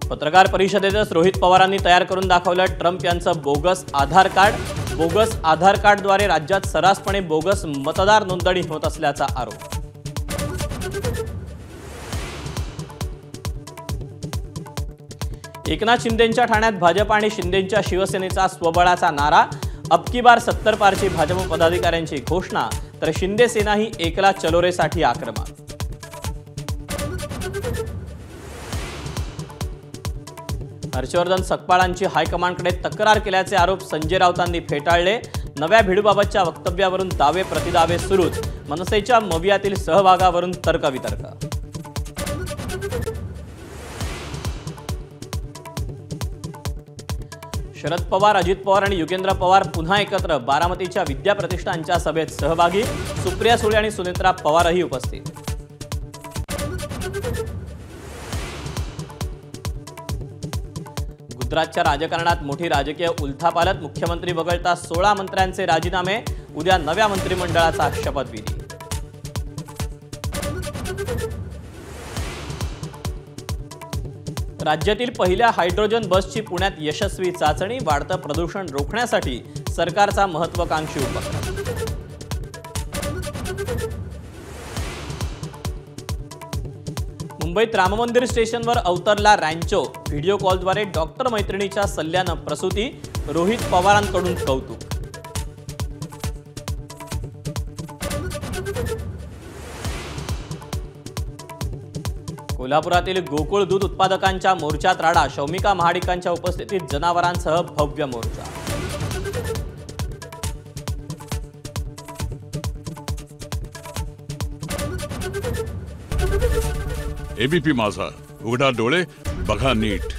पत्रकार परिषदेतच रोहित पवारांनी तयार करून दाखवलं ट्रम्प यांचं बोगस आधार कार्ड। बोगस आधार कार्डद्वारे राज्यात सर्रासपणे बोगस मतदार नोंदणी होत असल्याचा आरोप। एकनाथ शिंदेंच्या ठाण्यात भाजप आणि शिंदेंच्या शिवसेनेचा स्वबळाचा नारा। अब की बार 70 पारची भाजप पदाधिकाऱ्यांची घोषणा, तर शिंदे सेनाही एकला चलोरेसाठी आक्रमक। हर्षवर्धन सकपाळांची हायकमांडकडे तक्रार केल्याचे आरोप संजय राऊतांनी फेटाळले। नव्या भिडूबाबतच्या वक्तव्यावरून दावे प्रतिदावे सुरूच। मनसेच्या मवियातील सहभागावरून तर्कवितर्क। शरद पवार, अजित पवार आणि युगेंद्र पवार पुन्हा एकत्र। बारामतीच्या विद्या प्रतिष्ठानच्या सभेत सहभागी। सुप्रिया सुळे आणि सुनेत्रा पवारही उपस्थित। गुजरातच्या राजकारणात मोठी राजकीय उलथापालट। मुख्यमंत्री वगळता 16 मंत्र्यांचे राजीनामे। उद्या नव्या मंत्रिमंडळाचा शपथविधी। राज्यातील पहिल्या हायड्रोजन बसची पुण्यात यशस्वी चाचणी। वाढतं प्रदूषण रोखण्यासाठी सरकारचा महत्त्वाकांक्षी उपक्रम। मुंबईत राममंदिर स्टेशनवर अवतरला रॅन्चो। व्हिडिओ कॉलद्वारे डॉक्टर मैत्रिणीच्या सल्ल्यानं प्रसूती। रोहित पवारांकडून कौतुक। कोल्हापुरातील गोकुळ दूध उत्पादकांच्या मोर्चात राडा। शौमिका महाडिकांच्या उपस्थितीत जनावरांसह भव्य मोर्चा। एबीपी माझा, उघडा डोळे बघा नीट।